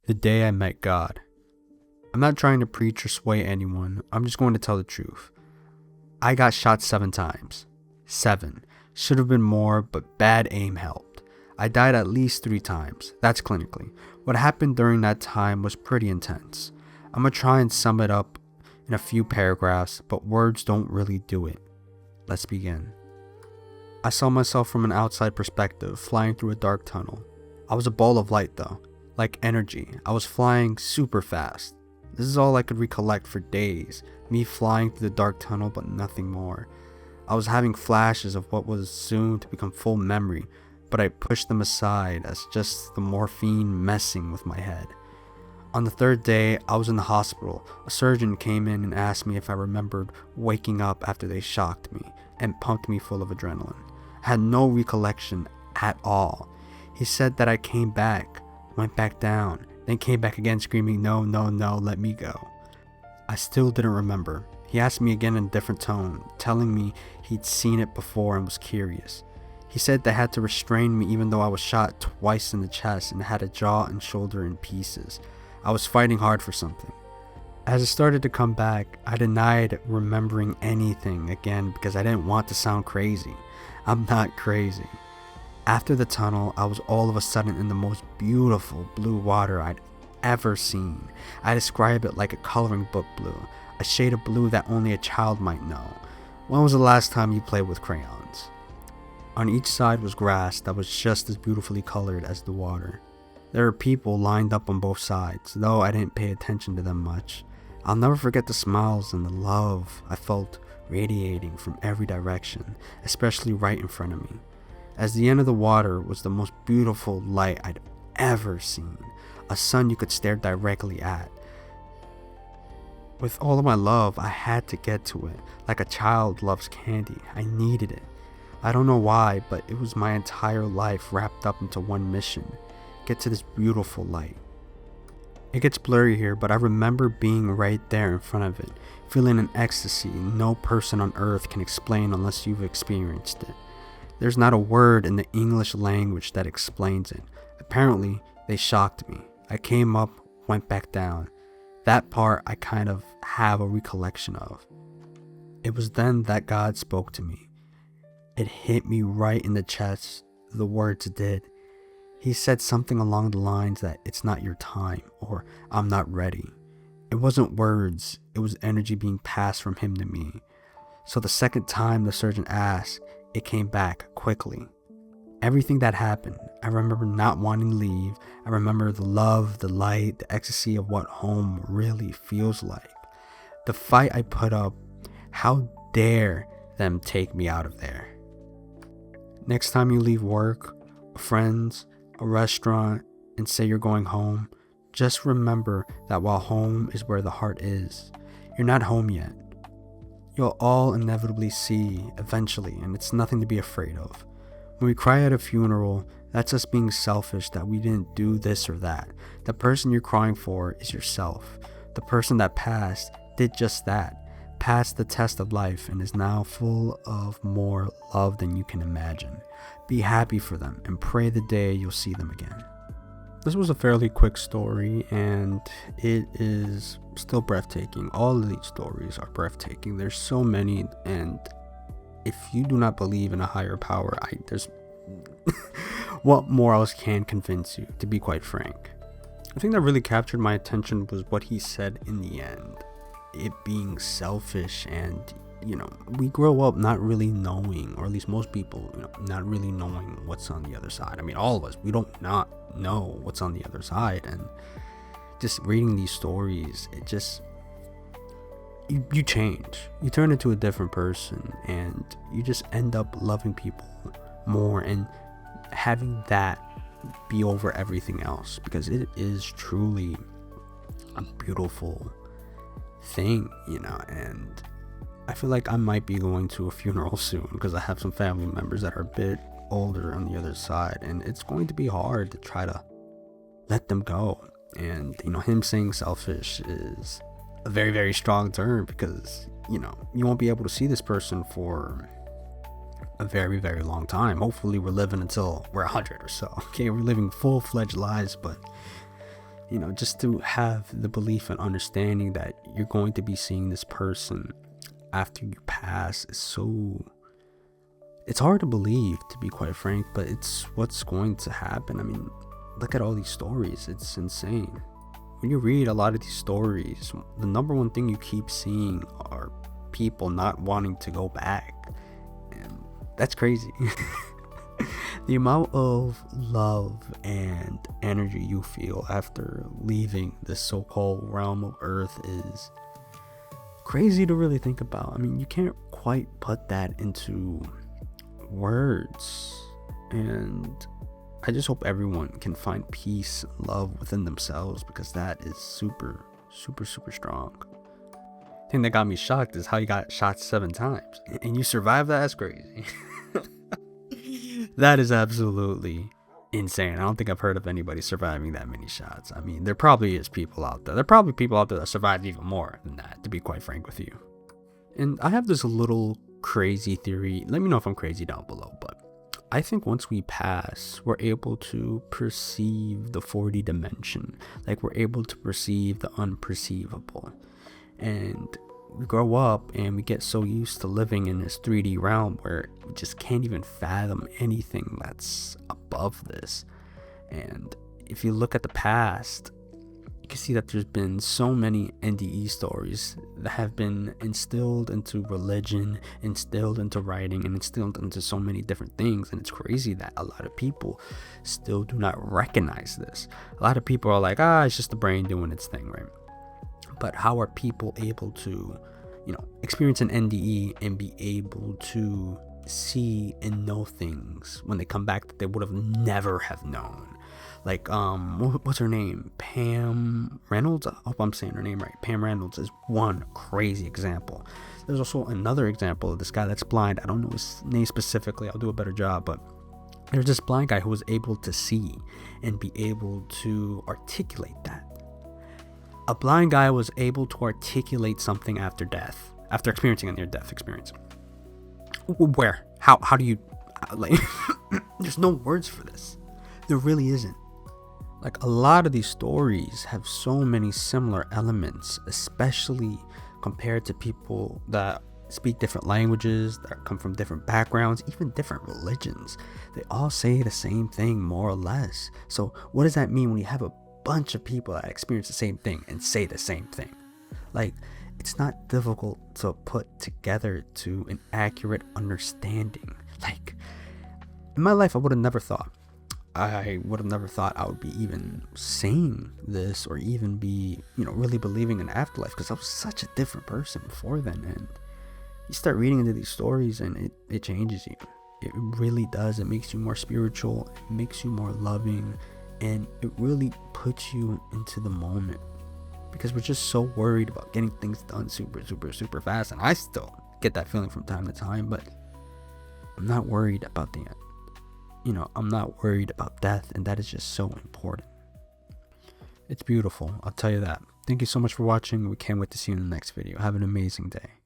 The day I met God. I'm not trying to preach or sway anyone, I'm just going to tell the truth. I got shot 7 times. 7. Should have been more, but bad aim helped. I died at least 3 times, that's clinically. What happened during that time was pretty intense. I'm gonna try and sum it up in a few paragraphs, but words don't really do it. Let's begin. I saw myself from an outside perspective, flying through a dark tunnel. I was a ball of light though, like energy. I was flying super fast. This is all I could recollect for days, me flying through the dark tunnel but nothing more. I was having flashes of what was soon to become full memory, but I pushed them aside as just the morphine messing with my head. On the 3rd day, I was in the hospital. A surgeon came in and asked me if I remembered waking up after they shocked me and pumped me full of adrenaline. I had no recollection at all. He said that I came back, went back down, then came back again screaming, "No, no, no, let me go." I still didn't remember. He asked me again in a different tone, telling me he'd seen it before and was curious. He said they had to restrain me even though I was shot twice in the chest and had a jaw and shoulder in pieces. I was fighting hard for something. As it started to come back, I denied remembering anything again because I didn't want to sound crazy. I'm not crazy. After the tunnel, I was all of a sudden in the most beautiful blue water I'd ever seen. I describe it like a coloring book blue, a shade of blue that only a child might know. When was the last time you played with crayons? On each side was grass that was just as beautifully colored as the water. There were people lined up on both sides, though I didn't pay attention to them much. I'll never forget the smiles and the love I felt radiating from every direction, especially right in front of me. As the end of the water was the most beautiful light I'd ever seen, a sun you could stare directly at. With all of my love, I had to get to it, like a child loves candy. I needed it. I don't know why, but it was my entire life wrapped up into one mission. Get to this beautiful light. It gets blurry here, but I remember being right there in front of it, feeling an ecstasy no person on earth can explain unless you've experienced it. There's not a word in the English language that explains it. Apparently, they shocked me. I came up, went back down. That part I kind of have a recollection of. It was then that God spoke to me. It hit me right in the chest. The words did. He said something along the lines that it's not your time or I'm not ready. It wasn't words, it was energy being passed from him to me. So the second time the surgeon asked, it came back quickly. Everything that happened, I remember not wanting to leave. I remember the love, the light, the ecstasy of what home really feels like. The fight I put up, how dare them take me out of there. Next time you leave work, friends, a restaurant, and say you're going home, just remember that while home is where the heart is, you're not home yet. You'll all inevitably see eventually, and it's nothing to be afraid of. When we cry at a funeral, that's us being selfish that we didn't do this or that. The person you're crying for is yourself. The person that passed did just that, passed the test of life and is now full of more love than you can imagine. Be happy for them and pray the day you'll see them again. This was a fairly quick story and it is still breathtaking. All of these stories are breathtaking. There's so many, and if you do not believe in a higher power, there's what more else can convince you, to be quite frank. The thing that really captured my attention was what he said in the end. It being selfish, and we grow up not really knowing, or at least most people, not really knowing what's on the other side. I mean, all of us, we don't not know what's on the other side, and just reading these stories, it just, you change. You turn into a different person, and you just end up loving people more and having that be over everything else, because it is truly a beautiful thing, and I feel like I might be going to a funeral soon because I have some family members that are a bit older on the other side, and it's going to be hard to try to let them go. And him saying selfish is a very, very strong term, because you won't be able to see this person for a very, very long time. Hopefully we're living until we're 100 or so. Okay, we're living full-fledged lives, but just to have the belief and understanding that you're going to be seeing this person after you pass is it's hard to believe, to be quite frank, but it's what's going to happen. I mean, look at all these stories. It's insane. When you read a lot of these stories, the number one thing you keep seeing are people not wanting to go back. And that's crazy. The amount of love and energy you feel after leaving this so-called realm of Earth is crazy to really think about. I mean, you can't quite put that into words. And I just hope everyone can find peace and love within themselves, because that is super, super, super strong. The thing that got me shocked is how you got shot 7 times and you survived that. That's crazy. That is absolutely insane. I don't think I've heard of anybody surviving that many shots. I mean, there probably is people out there. There are probably people out there that survived even more than that, to be quite frank with you. And I have this little crazy theory. Let me know if I'm crazy down below, but I think once we pass, we're able to perceive the 4D dimension. Like, we're able to perceive the unperceivable. And we grow up and we get so used to living in this 3D realm where we just can't even fathom anything that's above this. And if you look at the past, you can see that there's been so many NDE stories that have been instilled into religion, instilled into writing, and instilled into so many different things. And it's crazy that a lot of people still do not recognize this. A lot of people are like, it's just the brain doing its thing, right? But how are people able to, experience an NDE and be able to see and know things when they come back that they would have never have known? Like, what's her name? Pam Reynolds? I hope I'm saying her name right. Pam Reynolds is one crazy example. There's also another example of this guy that's blind. I don't know his name specifically. I'll do a better job, but there's this blind guy who was able to see and be able to articulate that. A blind guy was able to articulate something after death, after experiencing a near-death experience. Where? How do you, like, there's no words for this. There really isn't. Like, a lot of these stories have so many similar elements, especially compared to people that speak different languages, that come from different backgrounds, even different religions. They all say the same thing, more or less. So what does that mean when you have a bunch of people that experience the same thing and say the same thing? Like, it's not difficult to put together to an accurate understanding. Like, in my life, I would have never thought I would be even saying this, or even be, really believing in afterlife, because I was such a different person before then. And you start reading into these stories and it changes you. It really does. It makes you more spiritual, it makes you more loving, and it really puts you into the moment, because we're just so worried about getting things done super, super, super fast. And I still get that feeling from time to time, but I'm not worried about the end. I'm not worried about death, and that is just so important. It's beautiful, I'll tell you that. Thank you so much for watching. We can't wait to see you in the next video. Have an amazing day.